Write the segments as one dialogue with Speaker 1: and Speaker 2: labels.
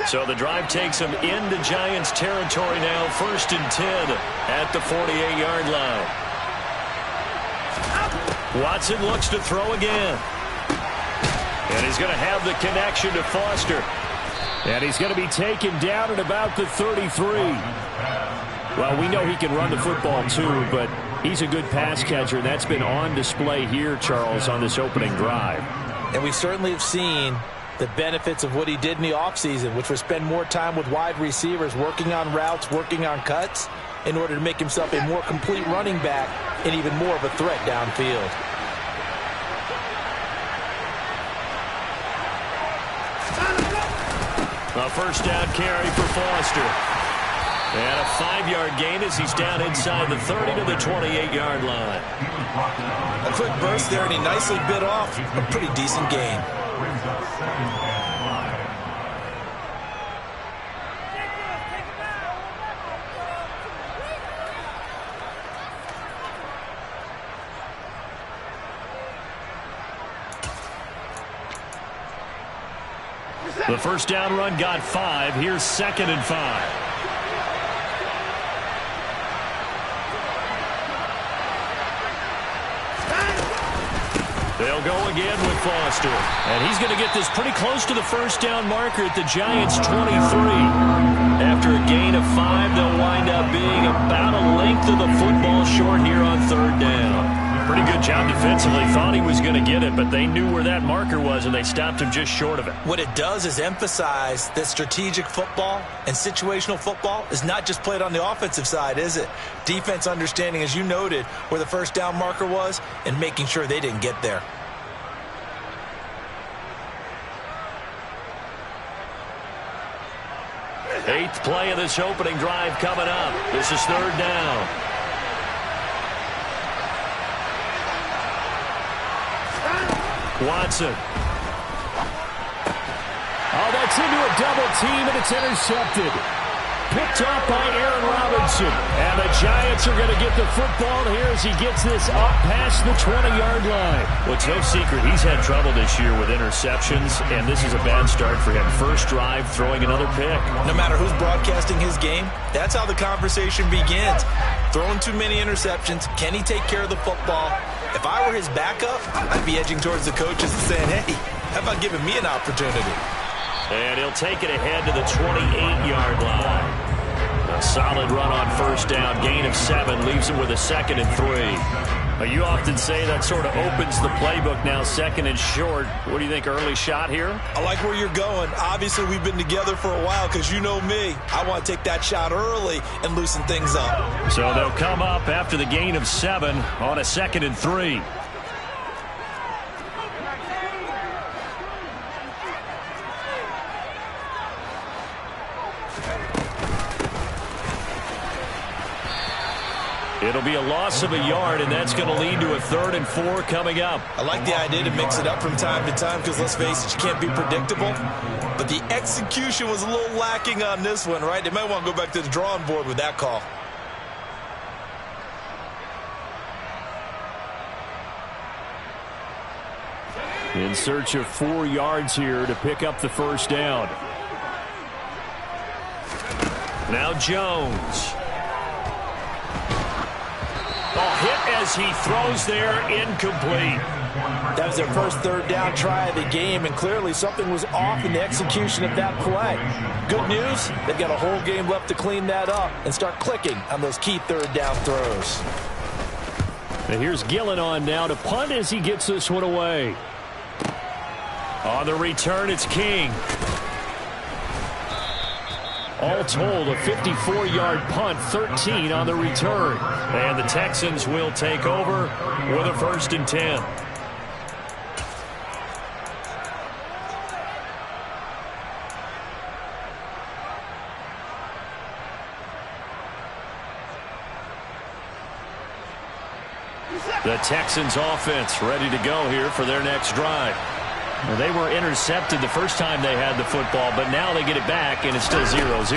Speaker 1: So the drive takes them into Giants territory now, 1st and 10 at the 48-yard line. Watson looks to throw again. And he's going to have the connection to Foster. And he's going to be taken down at about the 33. Well, we know he can run the football too, but he's a good pass catcher. That's been on display here, Charles, on this opening drive.
Speaker 2: And we certainly have seen the benefits of what he did in the offseason, which was spend more time with wide receivers, working on routes, working on cuts, in order to make himself a more complete running back and even more of a threat downfield.
Speaker 1: A first down carry for Foster. And a 5-yard gain as he's down inside the 30 to the 28-yard line.
Speaker 2: A quick burst there, and he nicely bit off a pretty decent gain.
Speaker 1: The first down run got 5. Here's 2nd and 5. They'll go again with Foster. And he's going to get this pretty close to the first down marker at the Giants' 23. After a gain of 5, they'll wind up being about a length of the football short here on 3rd down. Pretty good job defensively. Thought he was going to get it, but they knew where that marker was, and they stopped him just short of it.
Speaker 2: What it does is emphasize that strategic football and situational football is not just played on the offensive side, is it? Defense understanding, as you noted, where the first down marker was and making sure they didn't get there.
Speaker 1: Eighth play of this opening drive coming up. This is 3rd down. Watson.
Speaker 3: Oh, that's into a double team, and it's intercepted. Picked off by Aaron Robinson.
Speaker 1: And the Giants are going to get the football here as he gets this up past the 20-yard line. Well, it's no secret he's had trouble this year with interceptions, and this is a bad start for him. First drive, throwing another pick.
Speaker 2: No matter who's broadcasting his game, that's how the conversation begins. Throwing too many interceptions. Can he take care of the football? If I were his backup, I'd be edging towards the coaches and saying, hey, how about giving me an opportunity?
Speaker 1: And he'll take it ahead to the 28-yard line. A solid run on first down. Gain of 7 leaves him with a 2nd and 3. You often say that sort of opens the playbook now, 2nd and short. What do you think, early shot here?
Speaker 2: I like where you're going. Obviously, we've been together for a while because you know me. I want to take that shot early and loosen things up.
Speaker 1: So they'll come up after the gain of 7 on a 2nd and 3. It'll be a loss of a yard, and that's going to lead to a 3rd and 4 coming up.
Speaker 2: I like the idea to mix it up from time to time because, let's face it, you can't be predictable. But the execution was a little lacking on this one, right? They might want to go back to the drawing board with that call.
Speaker 1: In search of 4 yards here to pick up the first down. Now Jones. Ball hit as he throws there, incomplete.
Speaker 2: That was their first 3rd down try of the game, and clearly something was off in the execution of that play. Good news, they've got a whole game left to clean that up and start clicking on those key 3rd down throws.
Speaker 1: And here's Gillen on now to punt as he gets this one away. On the return, it's King. All told, a 54-yard punt, 13 on the return. And the Texans will take over with a 1st and 10. The Texans offense ready to go here for their next drive. Well, they were intercepted the first time they had the football, but now they get it back, and it's still 0-0.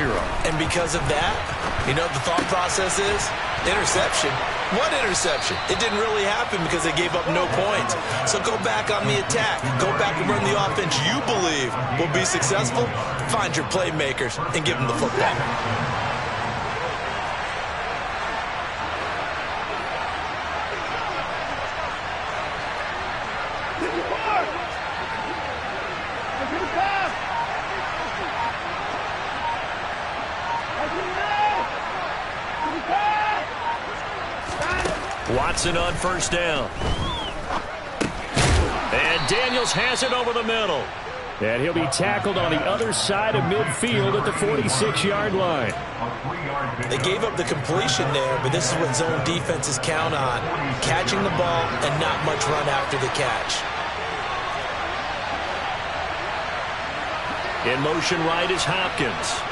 Speaker 2: And because of that, you know what the thought process is? Interception. What interception? It didn't really happen because they gave up no points. So go back on the attack. Go back and run the offense you believe will be successful. Find your playmakers and give them the football.
Speaker 1: Watson on first down. And Daniels has it over the middle.
Speaker 3: And he'll be tackled on the other side of midfield at the 46-yard line.
Speaker 2: They gave up the completion there, but this is what zone defenses count on. Catching the ball and not much run after the catch.
Speaker 1: In motion right is Hopkins.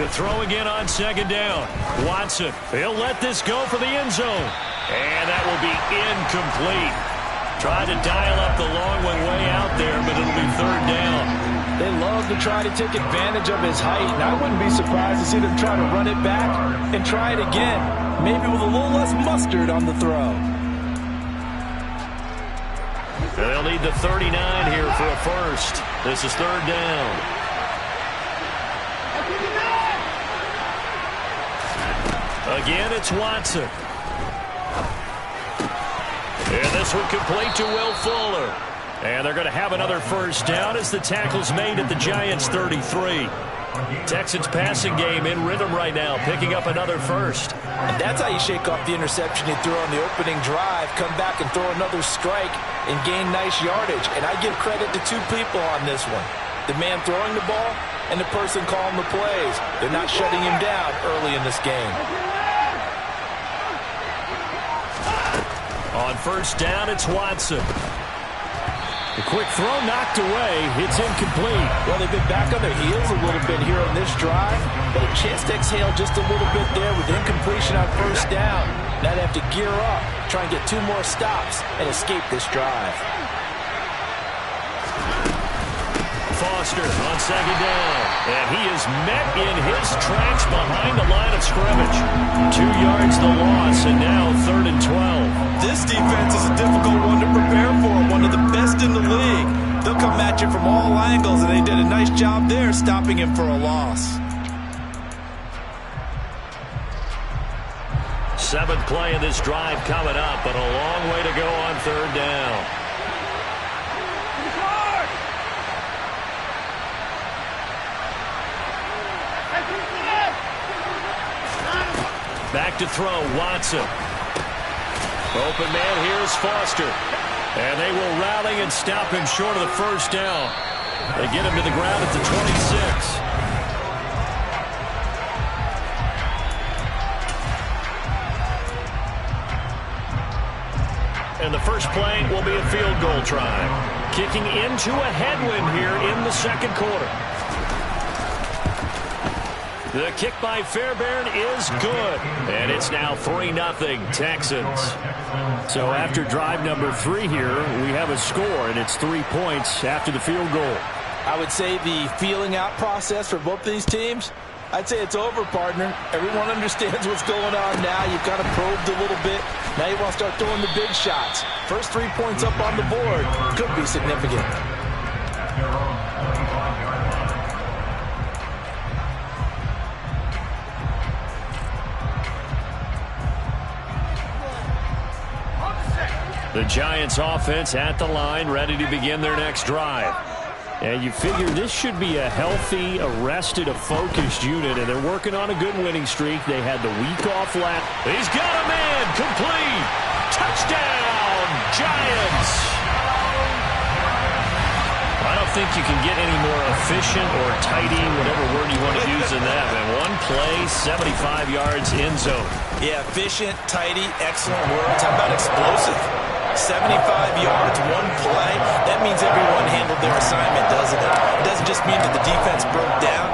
Speaker 1: To throw again on second down. Watson, he'll let this go for the end zone. And that will be incomplete. Tried to dial up the long one way out there, but it'll be third down.
Speaker 2: They love to try to take advantage of his height, and I wouldn't be surprised to see them try to run it back and try it again, maybe with a little less mustard on the throw.
Speaker 1: They'll need the 39 here for a first. This is third down. Again, it's Watson. And this one complete to Will Fuller. And they're going to have another first down as the tackle's made at the Giants' 33. Texans passing game in rhythm right now, picking up another first.
Speaker 2: And that's how you shake off the interception you threw on the opening drive, come back and throw another strike and gain nice yardage. And I give credit to two people on this one. The man throwing the ball and the person calling the plays. They're not shutting him down early in this game.
Speaker 1: On first down, it's Watson.
Speaker 3: The quick throw knocked away. It's incomplete.
Speaker 2: Well, they've been back on their heels a little bit here on this drive, but a chance to exhale just a little bit there with incompletion on first down. Now they have to gear up, try and get two more stops, and escape this drive.
Speaker 1: Foster on second down, and he is met in his tracks behind the line of scrimmage. 2 yards the loss, and now third and 12.
Speaker 2: This defense is a difficult one to prepare for, one of the best in the league. They'll come at you from all angles, and they did a nice job there stopping him for a loss.
Speaker 1: 7th play of this drive coming up, but a long way to go on third down. Back to throw, Watson. Open man, here's Foster. And they will rally and stop him short of the first down. They get him to the ground at the 26. And the first play will be a field goal try. Kicking into a headwind here in the second quarter. The kick by Fairbairn is good. And it's now 3-0 Texans.
Speaker 3: So after drive number 3 here, we have a score, and it's 3 points after the field goal.
Speaker 2: I would say the feeling out process for both these teams, I'd say it's over, partner. Everyone understands what's going on now. You've kind of probed a little bit. Now you want to start throwing the big shots. First 3 points up on the board could be significant.
Speaker 1: The Giants offense at the line, ready to begin their next drive.
Speaker 3: And you figure this should be a healthy, arrested, a focused unit, and they're working on a good winning streak. They had the week off last.
Speaker 1: He's got a man, complete. Touchdown, Giants. I don't think you can get any more efficient or tidy, whatever word you want to use in that. And one play, 75 yards in zone.
Speaker 2: Yeah, efficient, tidy, excellent words. How about explosive? 75 yards, one play. That means everyone handled their assignment, doesn't it? It doesn't just mean that the defense broke down.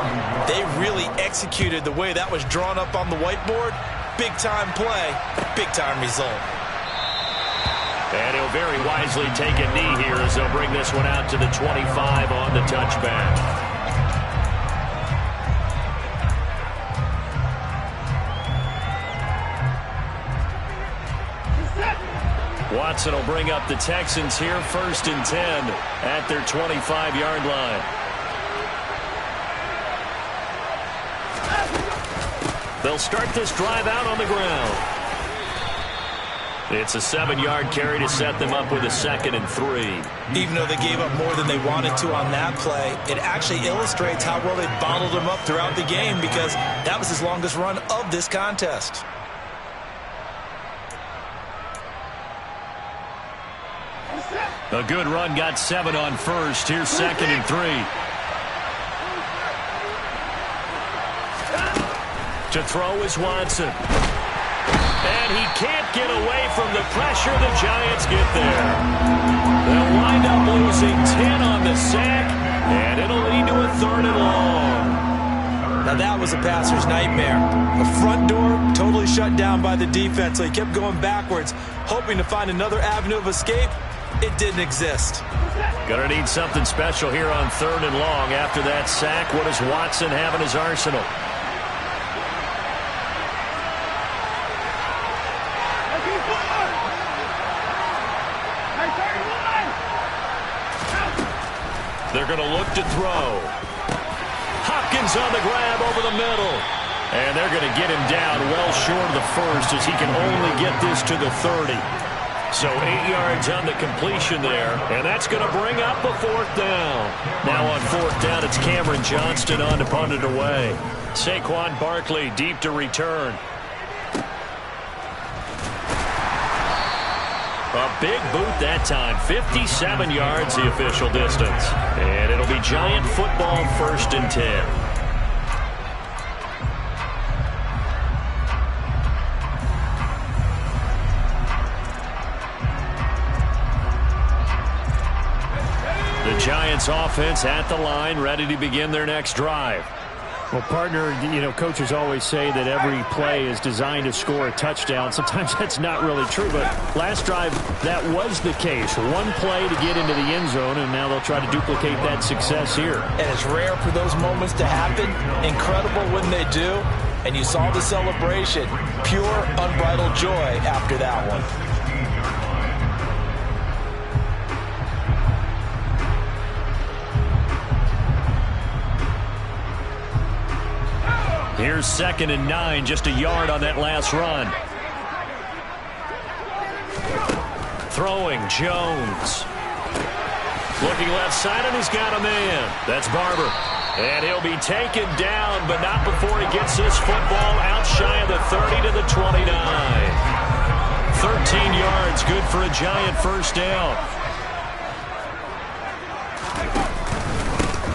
Speaker 2: They really executed the way that was drawn up on the whiteboard. Big-time play, big-time result.
Speaker 1: And he'll very wisely take a knee here as they'll bring this one out to the 25 on the touchback. Watson will bring up the Texans here 1st and 10 at their 25-yard line. They'll start this drive out on the ground. It's a 7-yard carry to set them up with a 2nd and 3.
Speaker 2: Even though they gave up more than they wanted to on that play, it actually illustrates how well they bottled them up throughout the game because that was his longest run of this contest.
Speaker 1: A good run, got 7 on first. Here's 2nd and 3. To throw is Watson. And he can't get away from the pressure. The Giants get there. They'll wind up losing 10 on the sack, and it'll lead to a 3rd and long.
Speaker 2: Now that was a passer's nightmare. The front door totally shut down by the defense, so he kept going backwards, hoping to find another avenue of escape. It didn't exist.
Speaker 1: Gonna need something special here on 3rd and long after that sack. What does Watson have in his arsenal? They're gonna look to throw. Hopkins on the grab over the middle. And they're gonna get him down well short of the first as he can only get this to the 30. So 8 yards on the completion there, and that's going to bring up a 4th down. Now on 4th down, it's Cameron Johnston on to punt it away. Saquon Barkley deep to return. A big boot that time, 57 yards the official distance. And it'll be Giant football 1st and 10. Giants offense at the line, ready to begin their next drive.
Speaker 3: Well, partner, coaches always say that every play is designed to score a touchdown. Sometimes that's not really true, but last drive, that was the case. One play to get into the end zone, and now they'll try to duplicate that success here.
Speaker 2: And it's rare for those moments to happen. Incredible when they do. And you saw the celebration. Pure, unbridled joy after that one.
Speaker 1: Here's 2nd and 9, just a yard on that last run. Throwing, Jones. Looking left side, and he's got a man. That's Barber. And he'll be taken down, but not before he gets this football out shy of the 30 to the 29. 13 yards, good for a Giant 1st down.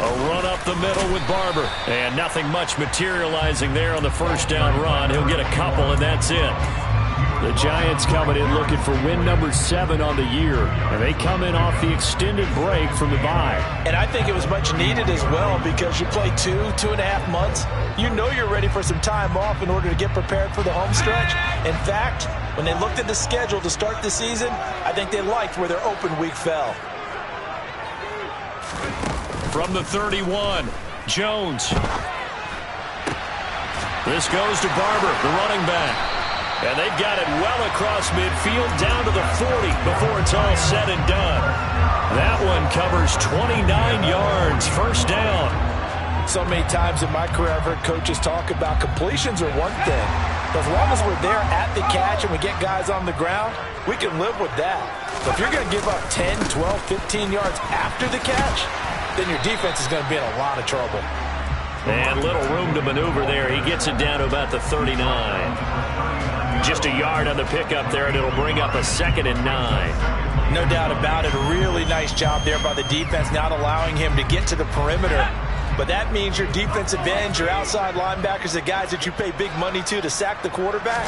Speaker 1: A run up the middle with Barber. And nothing much materializing there on the 1st down run. He'll get a couple, and that's it. The Giants coming in looking for win number 7 on the year. And they come in off the extended break from the bye.
Speaker 2: And I think it was much needed as well because you play 2.5 months. You know you're ready for some time off in order to get prepared for the home stretch. In fact, when they looked at the schedule to start the season, I think they liked where their open week fell.
Speaker 1: From the 31, Jones. This goes to Barber, the running back. And they've got it well across midfield down to the 40 before it's all said and done. That one covers 29 yards, 1st down.
Speaker 2: So many times in my career I've heard coaches talk about completions are one thing. But as long as we're there at the catch and we get guys on the ground, we can live with that. But if you're going to give up 10, 12, 15 yards after the catch, then your defense is going to be in a lot of trouble.
Speaker 1: And little room to maneuver there. He gets it down to about the 39. Just a yard on the pickup there, and it'll bring up a 2nd and 9.
Speaker 2: No doubt about it. A really nice job there by the defense, not allowing him to get to the perimeter. But that means your defensive ends, your outside linebackers, the guys that you pay big money to sack the quarterback,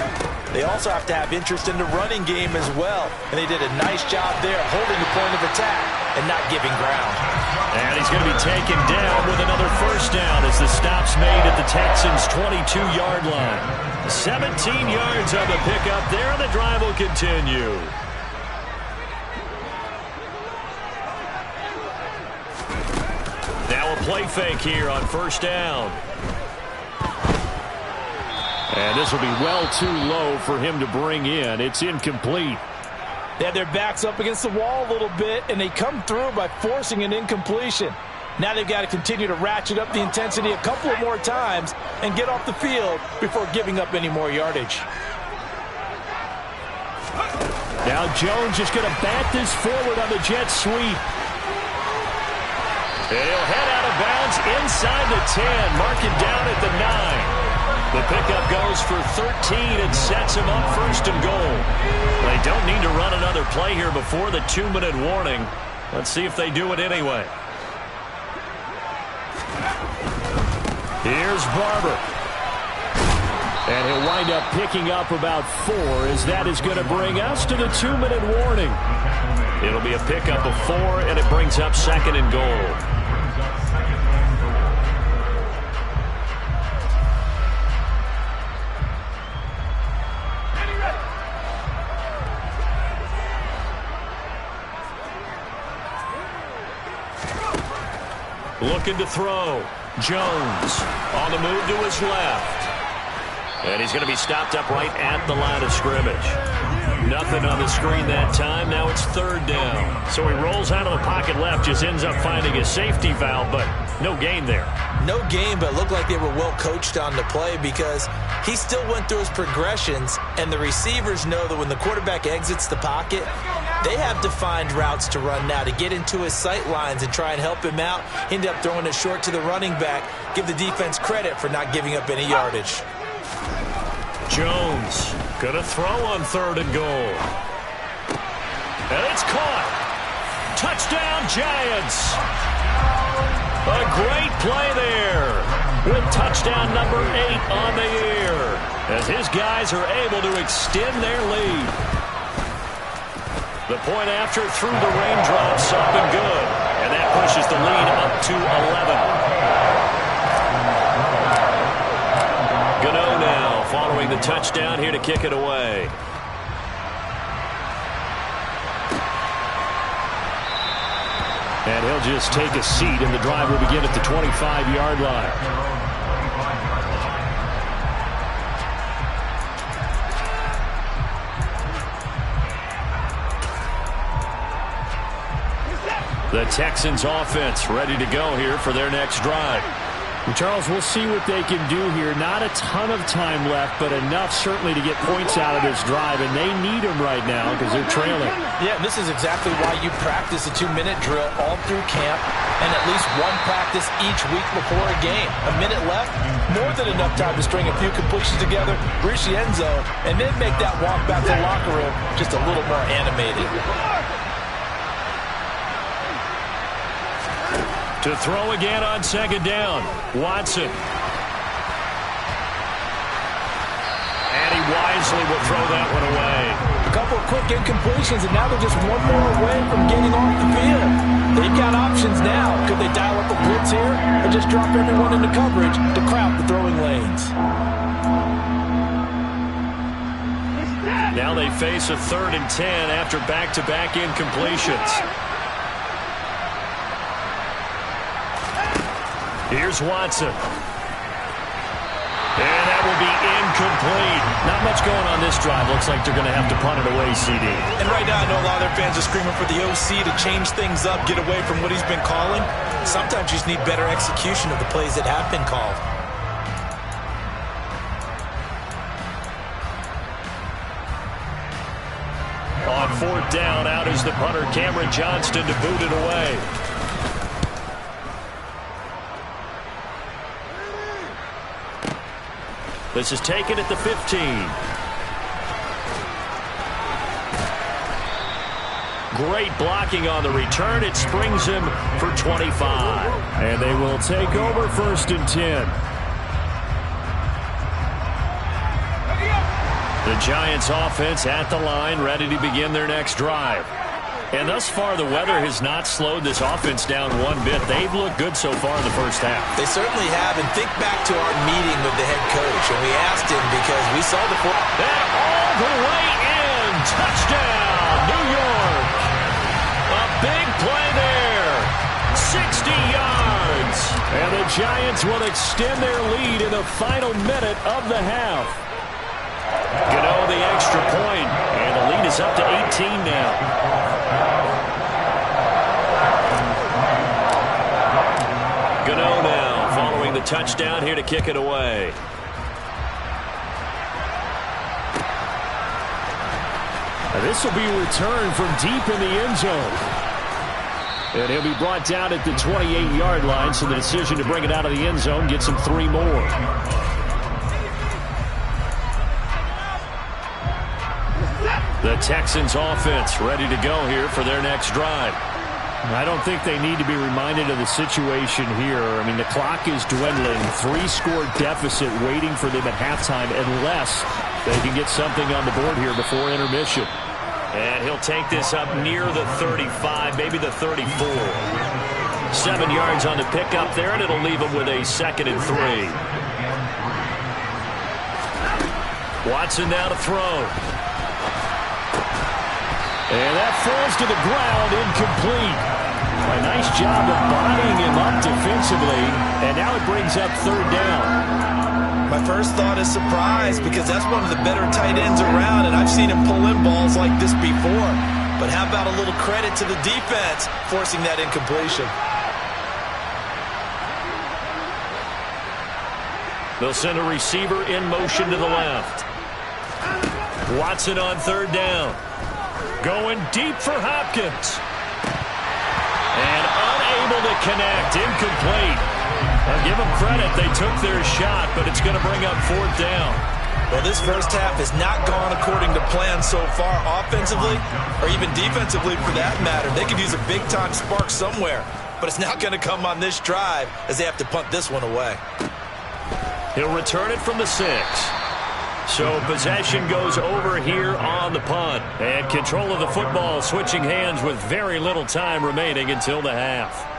Speaker 2: they also have to have interest in the running game as well. And they did a nice job there holding the point of attack and not giving ground.
Speaker 1: And he's going to be taken down with another 1st down as the stop's made at the Texans' 22-yard line. 17 yards on the pickup there, and the drive will continue. Now a play fake here on first down.
Speaker 3: And this will be well too low for him to bring in. It's incomplete.
Speaker 2: They have their backs up against the wall a little bit, and they come through by forcing an incompletion. Now they've got to continue to ratchet up the intensity a couple of more times and get off the field before giving up any more yardage.
Speaker 3: Now Jones is going to bat this forward on the jet sweep.
Speaker 1: And he'll head out of bounds inside the 10. Mark it down at the 9. The pickup goes for 13 and sets him up first and goal. They don't need to run another play here before the 2-minute warning. Let's see if they do it anyway. Here's Barber.
Speaker 3: And he'll wind up picking up about 4 as that is going to bring us to the 2-minute warning.
Speaker 1: It'll be a pickup of 4, and it brings up second and goal. Looking to throw. Jones on the move to his left. And he's going to be stopped up right at the line of scrimmage. Nothing on the screen that time. Now it's third down. So he rolls out of the pocket left, just ends up finding a safety valve, but no gain there.
Speaker 2: No gain, but it looked like they were well coached on the play because he still went through his progressions, and the receivers know that when the quarterback exits the pocket, they have defined routes to run now to get into his sight lines and try and help him out. End up throwing it short to the running back. Give the defense credit for not giving up any yardage.
Speaker 1: Jones gonna throw on third and goal. And it's caught. Touchdown, Giants. A great play there with touchdown number 8 on the year as his guys are able to extend their lead. The point after through the raindrops up and good, and that pushes the lead up to 11. Gano now following the touchdown here to kick it away.
Speaker 3: And he'll just take a seat, and the drive will begin at the 25-yard line. The Texans offense ready to go here for their next drive. Charles, we'll see what they can do here. Not a ton of time left, but enough certainly to get points out of this drive, and they need them right now because they're trailing.
Speaker 2: Yeah, this is exactly why you practice a 2-minute drill all through camp and at least one practice each week before a game. A minute left, more than enough time to string a few completions together, reach the end zone, and then make that walk back to the locker room just a little more animated.
Speaker 1: To throw again on second down, Watson. And he wisely will throw that one away.
Speaker 2: A couple of quick incompletions, and now they're just one more away from getting off the field. They've got options now. Could they dial up a blitz here or just drop everyone into coverage to crowd the throwing lanes?
Speaker 1: Now they face a 3rd and 10 after back-to-back incompletions. Here's Watson. And that will be incomplete. Not much going on this drive. Looks like they're going to have to punt it away, CD.
Speaker 2: And right now I know a lot of their fans are screaming for the OC to change things up, get away from what he's been calling. Sometimes you just need better execution of the plays that have been called.
Speaker 1: On 4th down, out is the punter, Cameron Johnston, to boot it away. This is taken at the 15. Great blocking on the return. It springs him for 25.
Speaker 3: And they will take over 1st and 10.
Speaker 1: The Giants offense at the line, ready to begin their next drive. And thus far, the weather has not slowed this offense down one bit. They've looked good so far in the first half.
Speaker 2: They certainly have. And think back to our meeting with the head coach. And we asked him because we saw the...
Speaker 1: And all the way in. Touchdown, New York. A big play there. 60 yards.
Speaker 3: And the Giants will extend their lead in the final minute of the half.
Speaker 1: Gano the extra point, and the lead is up to 18 now. Gano now following the touchdown here to kick it away.
Speaker 3: This will be returned from deep in the end zone. And he'll be brought down at the 28-yard line, so the decision to bring it out of the end zone gets him 3 more.
Speaker 1: The Texans offense ready to go here for their next drive.
Speaker 3: I don't think they need to be reminded of the situation here. I mean, the clock is dwindling. 3-score deficit waiting for them at halftime unless they can get something on the board here before intermission.
Speaker 1: And he'll take this up near the 35, maybe the 34. 7 yards on the pickup there, and it'll leave him with a 2nd and 3. Watson now to throw.
Speaker 3: And that falls to the ground, incomplete. A nice job of bodying him up defensively, and now it brings up 3rd down.
Speaker 2: My first thought is surprise, because that's one of the better tight ends around, and I've seen him pull in balls like this before. But how about a little credit to the defense forcing that incompletion?
Speaker 1: They'll send a receiver in motion to the left. Watson on 3rd down. Going deep for Hopkins. And unable to connect. Incomplete. I'll give them credit. They took their shot, but it's going to bring up 4th down.
Speaker 2: Well, this first half has not gone according to plan so far offensively or even defensively for that matter. They could use a big-time spark somewhere, but it's not going to come on this drive as they have to punt this one away.
Speaker 1: He'll return it from the 6. So possession goes over here on the punt. And control of the football switching hands with very little time remaining until the half.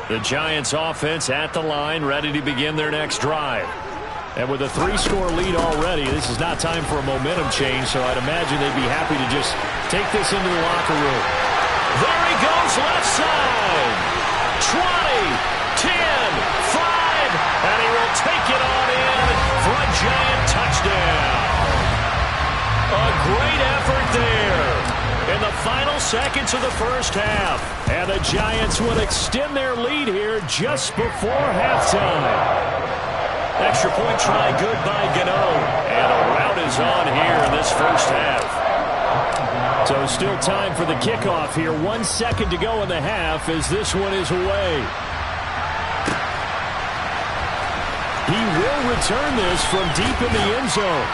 Speaker 1: The Giants offense at the line, ready to begin their next drive. And with a 3-score lead already, this is not time for a momentum change, so I'd imagine they'd be happy to just take this into the locker room. There he goes, left side. 20, 10, 5, and he will take it on in for a Giant touchdown. A great effort there in the final seconds of the first half.
Speaker 3: And the Giants will extend their lead here just before halftime.
Speaker 1: Extra point try good by Gano. And a rout is on here in this first half.
Speaker 3: So still time for the kickoff here. 1 second to go in the half as this one is away. He will return this from deep in the end zone.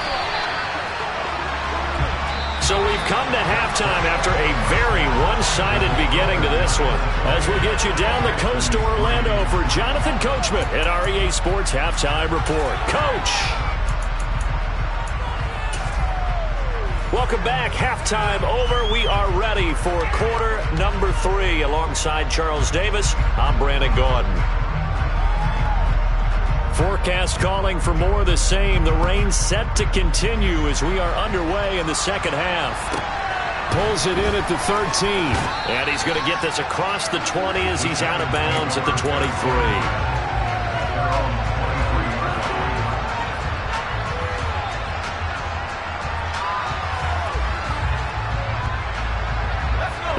Speaker 1: So we've come to halftime after a very one-sided beginning to this one. As we get you down the coast to Orlando for Jonathan Coachman at our EA Sports Halftime Report. Coach! Welcome back. Halftime over. We are ready for quarter number 3. Alongside Charles Davis, I'm Brandon Gordon. Forecast calling for more of the same. The rain set to continue as we are underway in the second half.
Speaker 3: Pulls it in at the 13.
Speaker 1: And he's going to get this across the 20 as he's out of bounds at the 23.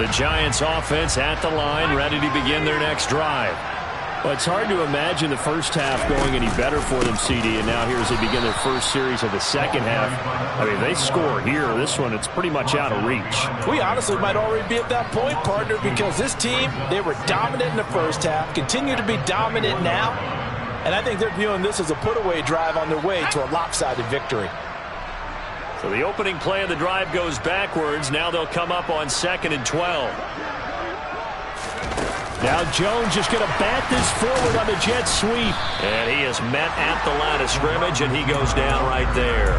Speaker 1: The Giants offense at the line, ready to begin their next drive.
Speaker 3: Well, it's hard to imagine the first half going any better for them, CD, and now here as they begin their first series of the second half. I mean, they score here. This one, it's pretty much out of reach.
Speaker 2: We honestly might already be at that point, partner, because this team, they were dominant in the first half, continue to be dominant now, and I think they're viewing this as a put-away drive on their way to a lopsided victory.
Speaker 1: So the opening play of the drive goes backwards. Now they'll come up on 2nd and 12.
Speaker 3: Now Jones just going to bat this forward on the jet sweep.
Speaker 1: And he is met at the line of scrimmage, and he goes down right there.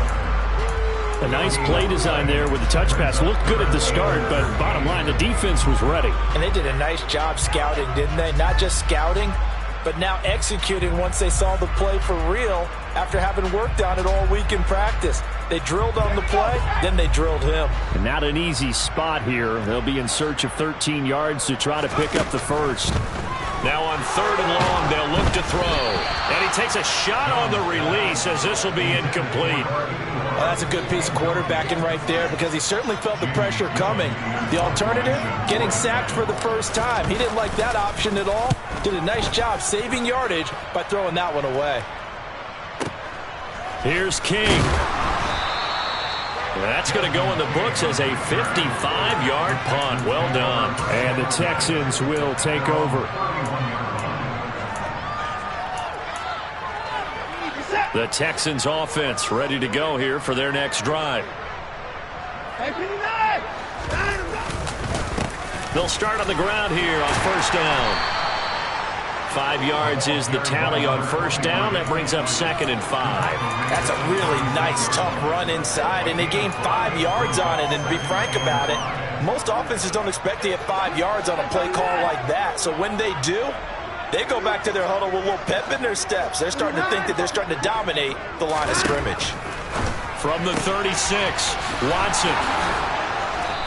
Speaker 3: A nice play design there with the touch pass. Looked good at the start, but bottom line, the defense was ready.
Speaker 2: And they did a nice job scouting, didn't they? Not just scouting, but now executing once they saw the play for real after having worked on it all week in practice. They drilled on the play, then they drilled him.
Speaker 3: And not an easy spot here. They'll be in search of 13 yards to try to pick up the first.
Speaker 1: Now on 3rd and long, they'll look to throw. And he takes a shot on the release as this will be incomplete.
Speaker 2: Well, that's a good piece of quarterbacking right there because he certainly felt the pressure coming. The alternative, getting sacked for the first time. He didn't like that option at all. Did a nice job saving yardage by throwing that one away.
Speaker 1: Here's King. That's going to go in the books as a 55-yard punt. Well done.
Speaker 3: And the Texans will take over.
Speaker 1: The Texans offense ready to go here for their next drive. They'll start on the ground here on 1st down. 5 yards is the tally on 1st down. That brings up 2nd and 5.
Speaker 2: That's a really nice, tough run inside, and they gained 5 yards on it. And to be frank about it, most offenses don't expect to get 5 yards on a play call like that. So when they do, they go back to their huddle with a little pep in their steps. They're starting to think that they're starting to dominate the line of scrimmage.
Speaker 1: From the 36, Watson.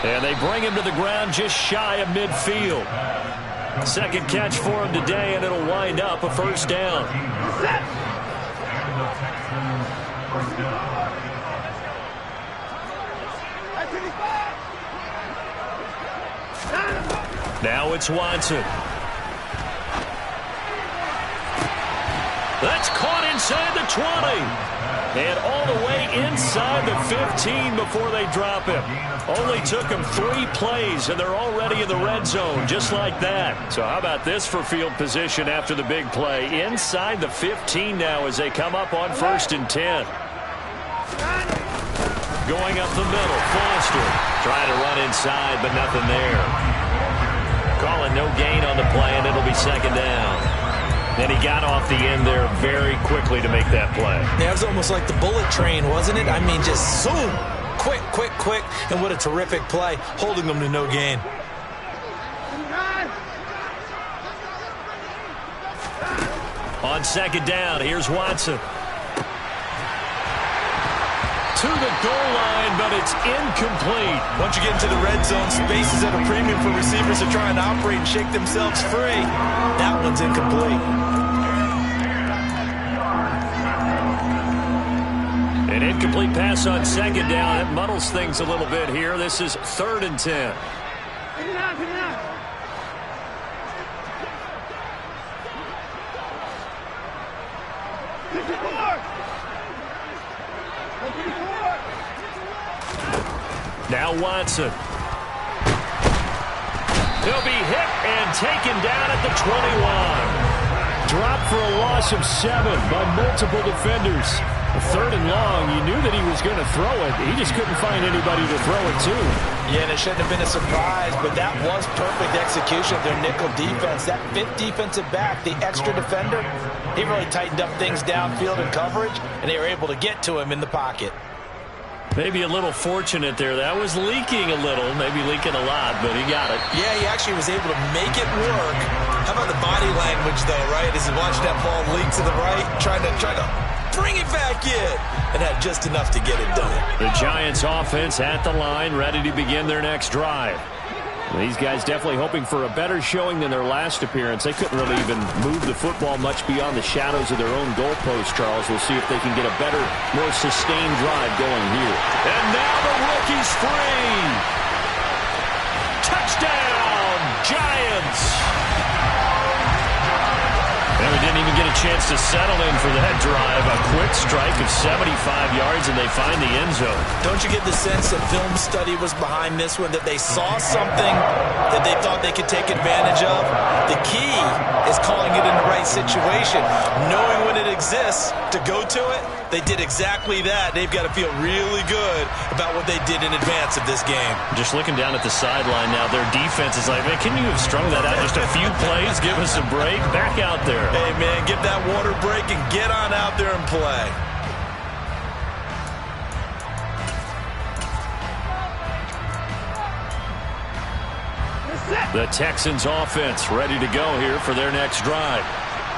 Speaker 1: And they bring him to the ground just shy of midfield. Second catch for him today, and it'll wind up a 1st down. Now it's Watson. That's caught inside the 20. And all the way inside the 15 before they drop him. Only took him 3 plays, and they're already in the red zone, just like that. So how about this for field position after the big play? Inside the 15 now as they come up on 1st and 10. Going up the middle, Foster. Trying to run inside, but nothing there. Calling no gain on the play, and it'll be 2nd down. And he got off the end there very quickly to make that play.
Speaker 2: Yeah, it was almost like the bullet train, wasn't it? I mean, just zoom. Quick, quick, quick. And what a terrific play, holding them to no gain.
Speaker 1: On 2nd down, here's Watson. To the goal line, but it's incomplete.
Speaker 2: Once you get into the red zone, space is at a premium for receivers to try and operate and shake themselves free. That one's incomplete.
Speaker 1: An incomplete pass on 2nd down. It muddles things a little bit here. This is 3rd and 10. Now Watson. He'll be hit and taken down at the 21.
Speaker 3: Dropped for a loss of 7 by multiple defenders. 3rd and long, you knew that he was going to throw it. He just couldn't find anybody to throw it to.
Speaker 2: Yeah, and it shouldn't have been a surprise, but that was perfect execution of their nickel defense. That 5th defensive back, the extra defender, he really tightened up things downfield in coverage, and they were able to get to him in the pocket.
Speaker 1: Maybe a little fortunate there. That was leaking a little, maybe leaking a lot, but he got it.
Speaker 2: Yeah, he actually was able to make it work. How about the body language, though, right? As he watched that ball leak to the right, trying to bring it back in, and had just enough to get it done.
Speaker 1: The Giants offense at the line, ready to begin their next drive.
Speaker 3: These guys definitely hoping for a better showing than their last appearance. They couldn't really even move the football much beyond the shadows of their own goalpost, Charles. We'll see if they can get a better, more sustained drive going here.
Speaker 1: And now the rookie's free. Touchdown, Giants. And we didn't even get a chance to settle in for that drive. A quick strike of 75 yards, and they find the end zone.
Speaker 2: Don't you get the sense that film study was behind this one, that they saw something that they thought they could take advantage of? The key is calling it in the right situation. Knowing when it exists to go to it, they did exactly that. They've got to feel really good about what they did in advance of this game.
Speaker 1: Just looking down at the sideline now, their defense is like, man, can you have strung that out just a few plays? Give us a break. Back out there.
Speaker 2: Hey, man, give that water break and get on out there and play.
Speaker 1: The Texans offense ready to go here for their next drive.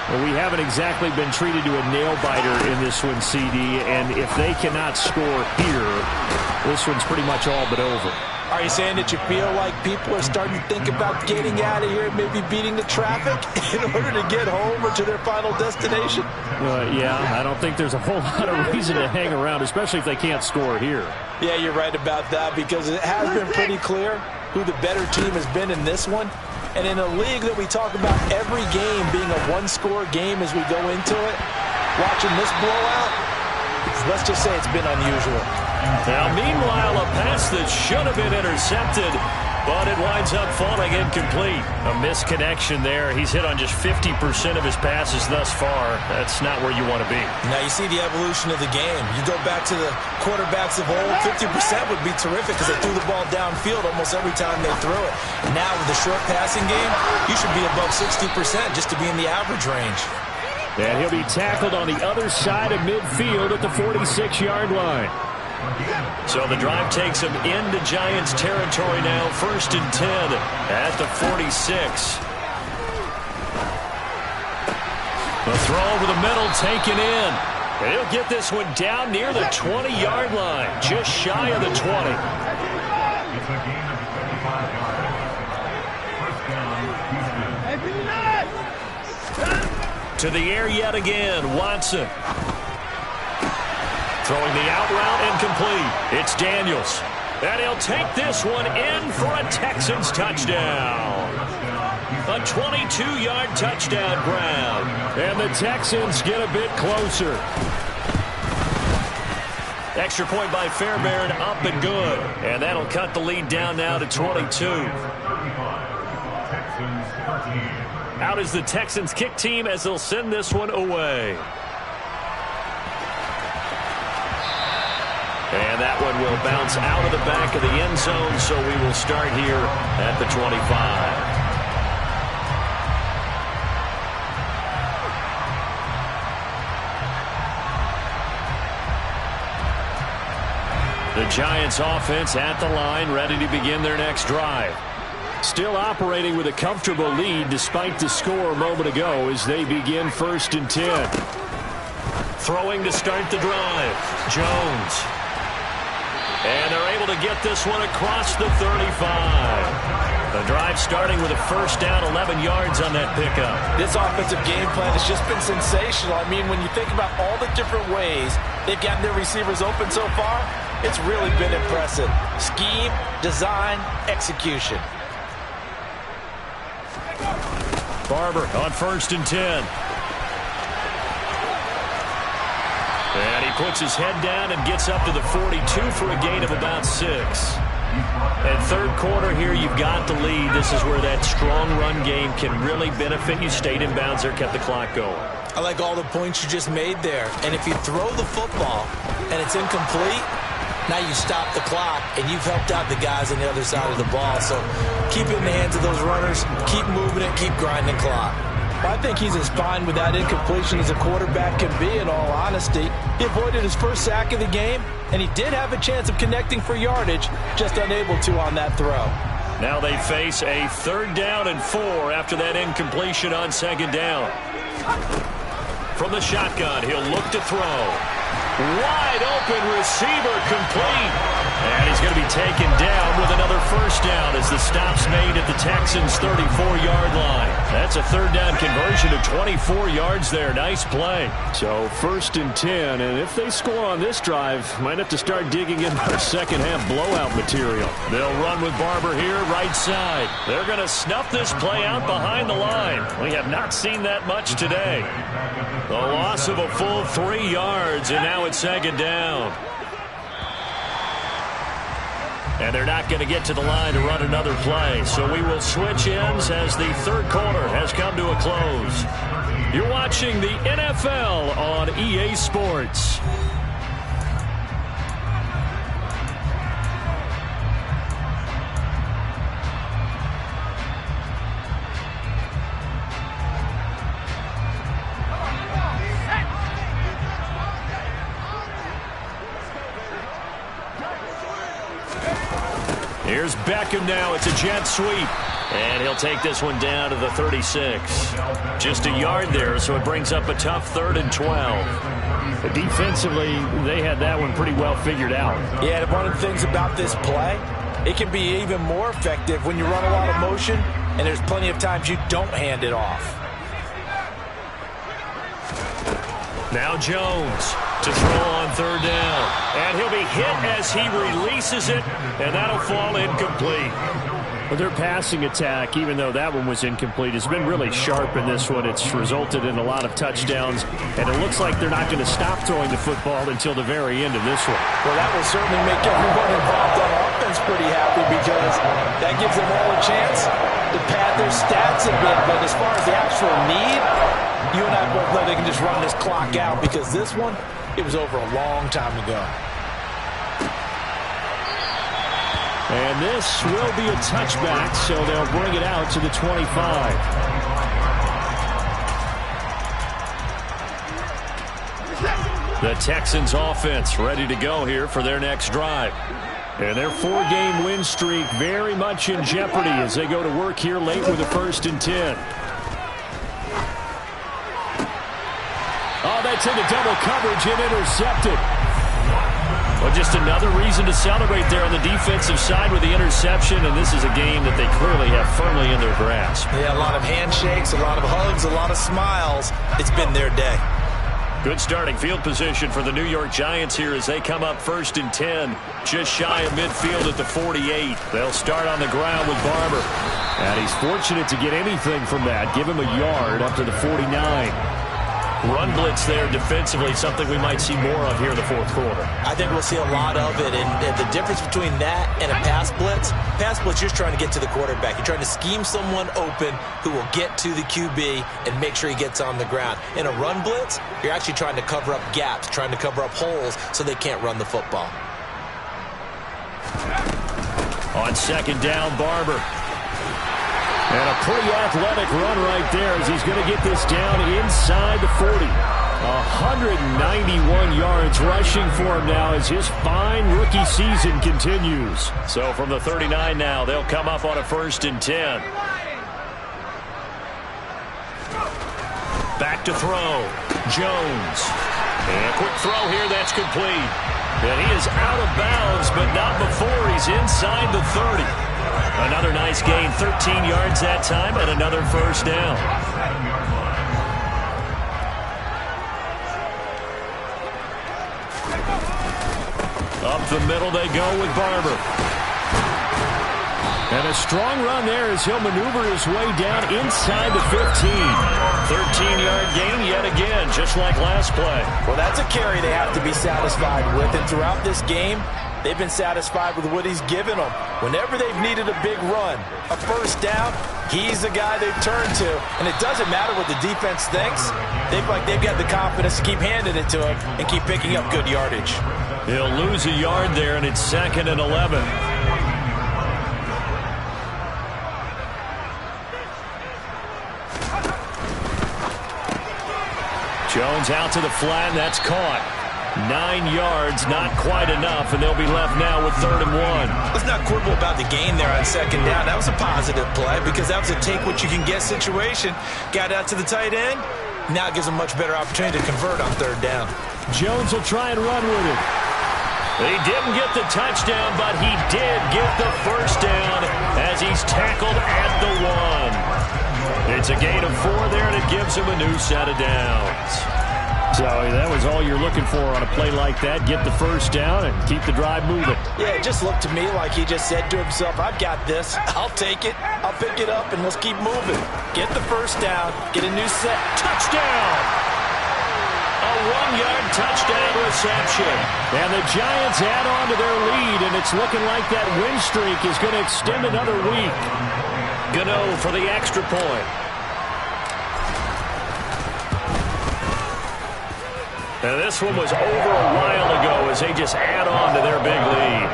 Speaker 3: Well, we haven't exactly been treated to a nail-biter in this one, CD, and if they cannot score here, this one's pretty much all but over.
Speaker 2: Are you saying that you feel like people are starting to think about getting out of here and maybe beating the traffic in order to get home or to their final destination?
Speaker 3: Yeah, I don't think there's a whole lot of reason to hang around, especially if they can't score here.
Speaker 2: Yeah, you're right about that, because it has been pretty clear who the better team has been in this one. And in a league that we talk about every game being a one-score game as we go into it, watching this blowout, let's just say it's been unusual.
Speaker 1: Now, meanwhile, a pass that should have been intercepted, but it winds up falling incomplete. A misconnection there. He's hit on just 50% of his passes thus far. That's not where you want to be.
Speaker 2: Now, you see the evolution of the game. You go back to the quarterbacks of old, 50% would be terrific because they threw the ball downfield almost every time they threw it. Now, with the short passing game, you should be above 60% just to be in the average range.
Speaker 3: And he'll be tackled on the other side of midfield at the 46-yard line.
Speaker 1: So the drive takes him into Giants territory now, 1st and 10 at the 46. The throw over the middle taken in. He'll get this one down near the 20-yard line, just shy of the 20. To the air yet again, Watson. Throwing the out route incomplete. It's Daniels. And he'll take this one in for a Texans touchdown. A 22-yard touchdown grab.
Speaker 3: And the Texans get a bit closer.
Speaker 1: Extra point by Fairbairn, up and good. And that'll cut the lead down now to 22. Out is the Texans kick team as they'll send this one away. And that one will bounce out of the back of the end zone, so we will start here at the 25. The Giants offense at the line, ready to begin their next drive. Still operating with a comfortable lead despite the score a moment ago as they begin 1st and 10. Throwing to start the drive, Jones. And they're able to get this one across the 35. The drive starting with a 1st down, 11 yards on that pickup.
Speaker 2: This offensive game plan has just been sensational. I mean, when you think about all the different ways they've gotten their receivers open so far, it's really been impressive. Scheme, design, execution.
Speaker 1: Barber on 1st and 10. And he puts his head down and gets up to the 42 for a gain of about 6. And 3rd quarter here, you've got the lead. This is where that strong run game can really benefit you. Stayed in bounds there, kept the clock going.
Speaker 2: I like all the points you just made there. And if you throw the football and it's incomplete, now you stop the clock and you've helped out the guys on the other side of the ball. So keep it in the hands of those runners, keep moving it, keep grinding clock. I think he's as fine with that incompletion as a quarterback can be, in all honesty. He avoided his first sack of the game, and he did have a chance of connecting for yardage, just unable to on that throw.
Speaker 1: Now they face a 3rd down and 4 after that incompletion on 2nd down. From the shotgun, he'll look to throw. Wide open receiver, complete. And he's going to be taken down with another 1st down as the stop's made at the Texans' 34-yard line. That's a 3rd down conversion of 24 yards there. Nice play.
Speaker 3: So 1st and 10, and if they score on this drive, might have to start digging in their second-half blowout material.
Speaker 1: They'll run with Barber here, right side. They're going to snuff this play out behind the line. We have not seen that much today. The loss of a full 3 yards, and now it's 2nd down. And they're not going to get to the line to run another play. So we will switch ends as the 3rd quarter has come to a close. You're watching the NFL on EA Sports. Here's Beckham now. It's a jet sweep. And he'll take this one down to the 36. Just a yard there, so it brings up a tough 3rd and 12.
Speaker 3: But defensively, they had that one pretty well figured out.
Speaker 2: Yeah, and one of the things about this play, it can be even more effective when you run a lot of motion, and there's plenty of times you don't hand it off.
Speaker 1: Now Jones to throw on 3rd down. And he'll be hit as he releases it, and that'll fall incomplete.
Speaker 3: But their passing attack, even though that one was incomplete, has been really sharp in this one. It's resulted in a lot of touchdowns, and it looks like they're not going to stop throwing the football until the very end of this one.
Speaker 2: Well, that will certainly make everyone involved on offense pretty happy because that gives them all a chance to pad their stats a bit. But as far as the actual need, you and I both know they can just run this clock out because this one, it was over a long time ago.
Speaker 3: And this will be a touchback, so they'll bring it out to the 25.
Speaker 1: The Texans offense ready to go here for their next drive.
Speaker 3: And their 4-game win streak very much in jeopardy as they go to work here late with a 1st and 10. Oh, that's into double coverage and intercepted.
Speaker 1: Well, just another reason to celebrate there on the defensive side with the interception, and this is a game that they clearly have firmly in their grasp.
Speaker 2: Yeah, a lot of handshakes, a lot of hugs, a lot of smiles. It's been their day.
Speaker 1: Good starting field position for the New York Giants here as they come up 1st and 10, just shy of midfield at the 48. They'll start on the ground with Barber.
Speaker 3: And he's fortunate to get anything from that. Give him a yard up to the 49.
Speaker 1: Run blitz there defensively, something we might see more of here in the 4th quarter.
Speaker 2: I think we'll see a lot of it, and the difference between that and a pass blitz, you're just trying to get to the quarterback. You're trying to scheme someone open who will get to the QB and make sure he gets on the ground. In a run blitz, you're actually trying to cover up gaps, trying to cover up holes so they can't run the football.
Speaker 1: On 2nd down, Barber.
Speaker 3: And a pretty athletic run right there as he's going to get this down inside the 40. 191 yards rushing for him now as his fine rookie season continues.
Speaker 1: So from the 39 now, they'll come up on a 1st and 10. Back to throw. Jones. And a quick throw here, that's complete. And he is out of bounds, but not before he's inside the 30. Another nice gain, 13 yards that time, and another 1st down. Up the middle they go with Barber.
Speaker 3: And a strong run there as he'll maneuver his way down inside the 15.
Speaker 1: 13-yard gain yet again, just like last play.
Speaker 2: Well, that's a carry they have to be satisfied with, and throughout this game, they've been satisfied with what he's given them. Whenever they've needed a big run, a 1st down, he's the guy they've turned to. And it doesn't matter what the defense thinks. They've got the confidence to keep handing it to him and keep picking up good yardage.
Speaker 1: He'll lose a yard there, and it's 2nd and 11. Jones out to the flat, and that's caught. 9 yards, not quite enough, and they'll be left now with 3rd and 1.
Speaker 2: Let's not quibble about the gain there on 2nd down. That was a positive play because that was a take-what-you-can-get situation. Got out to the tight end. Now it gives them much better opportunity to convert on 3rd down.
Speaker 3: Jones will try and run with it.
Speaker 1: He didn't get the touchdown, but he did get the 1st down as he's tackled at the 1. It's a gain of 4 there, and it gives him a new set of downs.
Speaker 3: So that was all you're looking for on a play like that. Get the 1st down and keep the drive moving.
Speaker 2: Yeah, it just looked to me like he just said to himself, I've got this. I'll take it. I'll pick it up, and let's keep moving. Get the 1st down. Get a new set.
Speaker 1: Touchdown! A 1-yard touchdown reception.
Speaker 3: And the Giants add on to their lead, and it's looking like that win streak is going to extend another week.
Speaker 1: Gano for the extra point. Now this one was over a while ago as they just add on to their big lead.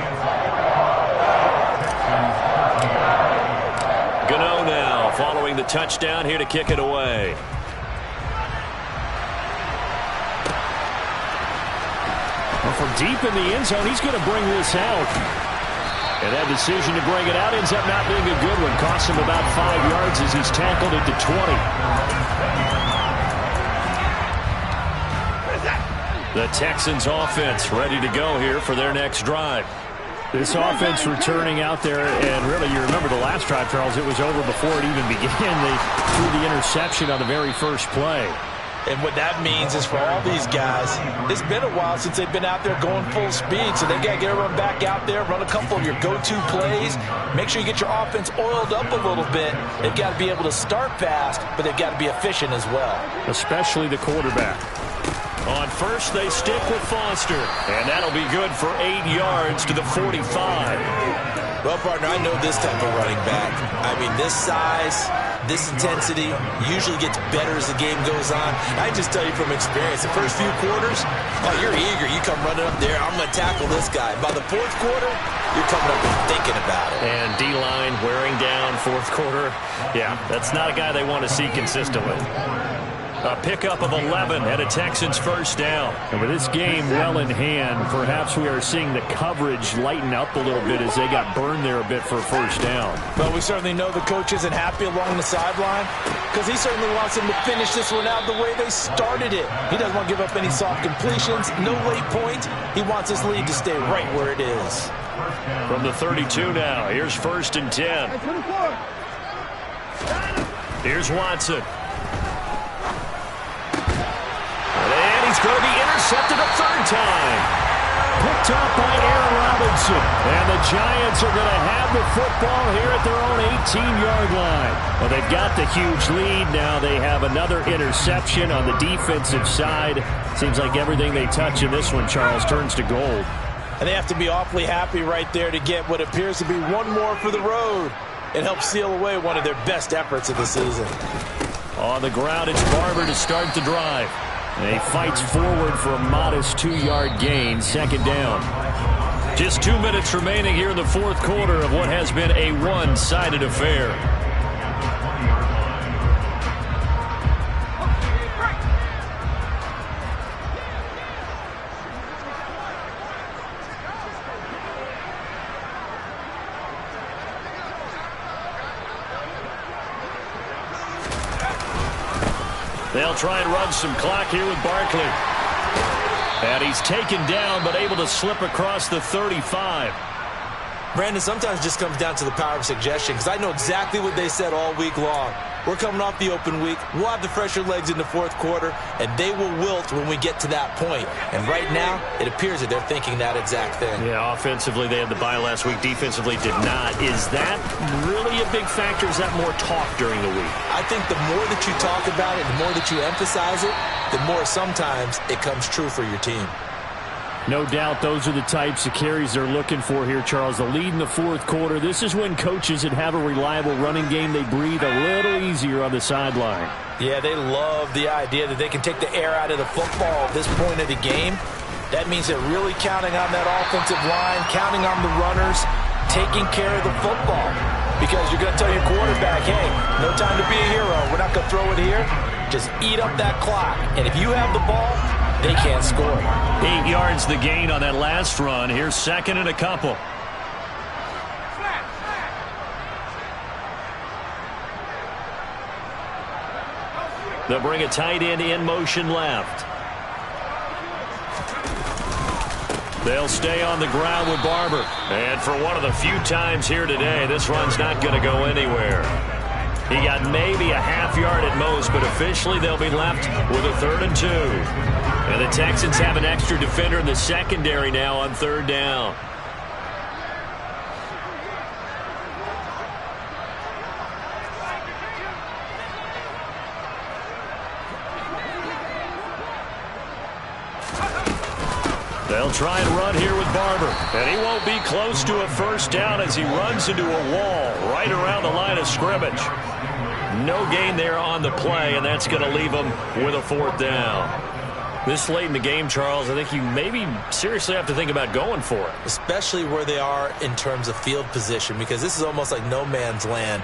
Speaker 1: Gano now following the touchdown here to kick it away.
Speaker 3: Well, from deep in the end zone, he's going to bring this out. And that decision to bring it out ends up not being a good one. Costs him about 5 yards as he's tackled at the 20. The Texans offense ready to go here for their next drive. This offense returning out there, and really, you remember the last drive, Charles, it was over before it even began. They threw the interception on the very first play.
Speaker 2: And what that means is for all these guys, it's been a while since they've been out there going full speed, so they got to get everyone back out there, run a couple of your go-to plays, make sure you get your offense oiled up a little bit. They've got to be able to start fast, but they've got to be efficient as well.
Speaker 3: Especially the quarterback.
Speaker 1: On first, they stick with Foster, and that'll be good for 8 yards to the 45.
Speaker 2: Well, partner, I know this type of running back. I mean, this size, this intensity usually gets better as the game goes on. I just tell you from experience, the first few quarters, oh, you're eager. You come running up there, I'm going to tackle this guy. By the fourth quarter, you're coming up and thinking about it.
Speaker 1: And D-line wearing down fourth quarter. Yeah, that's not a guy they want to see consistently. A pickup of 11 and a Texans first down.
Speaker 3: And with this game well in hand, perhaps we are seeing the coverage lighten up a little bit as they got burned there a bit for a first down.
Speaker 2: Well, we certainly know the coach isn't happy along the sideline because he certainly wants them to finish this one out the way they started it. He doesn't want to give up any soft completions, no late points. He wants his lead to stay right where it is.
Speaker 1: From the 32 now, here's first and 10. Here's Watson. He's going to be intercepted a third time.
Speaker 3: Picked up by Aaron Robinson. And the Giants are going to have the football here at their own 18-yard line. Well, they've got the huge lead. Now they have another interception on the defensive side. Seems like everything they touch in this one, Charles, turns to gold.
Speaker 2: And they have to be awfully happy right there to get what appears to be one more for the road. It helps seal away one of their best efforts of the season.
Speaker 1: On the ground, it's Barber to start the drive.
Speaker 3: And he fights forward for a modest 2-yard gain, second down.
Speaker 1: Just 2 minutes remaining here in the fourth quarter of what has been a one-sided affair. They'll try and run some clock here with Barkley. And he's taken down, but able to slip across the 35.
Speaker 2: Brandon, sometimes it just comes down to the power of suggestion, because I know exactly what they said all week long. We're coming off the open week. We'll have the fresher legs in the fourth quarter, and they will wilt when we get to that point. And right now, it appears that they're thinking that exact thing.
Speaker 1: Yeah, offensively, they had the bye last week. Defensively, did not. Is that really a big factor? Is that more talk during the week?
Speaker 2: I think the more that you talk about it, the more that you emphasize it, the more sometimes it comes true for your team.
Speaker 3: No doubt those are the types of carries they're looking for here, Charles. The lead in the fourth quarter. This is when coaches that have a reliable running game, they breathe a little easier on the sideline.
Speaker 2: Yeah, they love the idea that they can take the air out of the football at this point of the game. That means they're really counting on that offensive line, counting on the runners, taking care of the football. Because you're going to tell your quarterback, hey, no time to be a hero. We're not going to throw it here. Just eat up that clock. And if you have the ball, they can't score.
Speaker 1: 8 yards the gain on that last run. Here's second and a couple. They'll bring a tight end in motion left. They'll stay on the ground with Barber. And for one of the few times here today, this run's not going to go anywhere. He got maybe a half yard at most, but officially they'll be left with a 3rd and 2. And the Texans have an extra defender in the secondary now on 3rd down. They'll try and run here with Barber. And he won't be close to a first down as he runs into a wall right around the line of scrimmage. No gain there on the play, and that's going to leave him with a 4th down. This late in the game, Charles, I think you maybe seriously have to think about going for it.
Speaker 2: Especially where they are in terms of field position, because this is almost like no man's land.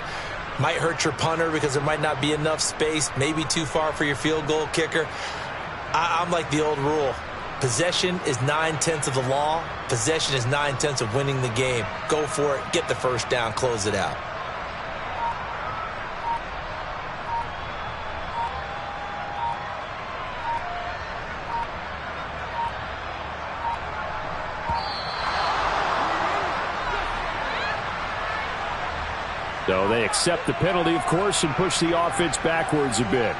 Speaker 2: Might hurt your punter because there might not be enough space, maybe too far for your field goal kicker. I'm like the old rule. Possession is 9/10 of the law. Possession is 9/10 of winning the game. Go for it. Get the first down. Close it out.
Speaker 3: So they accept the penalty, of course, and push the offense backwards a bit.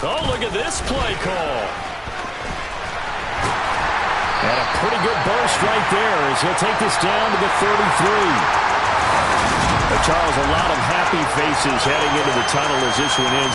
Speaker 1: Oh, look at this play call.
Speaker 3: And a pretty good burst right there as he'll take this down to the 33. Charles, a lot of happy faces heading into the tunnel as this one ends.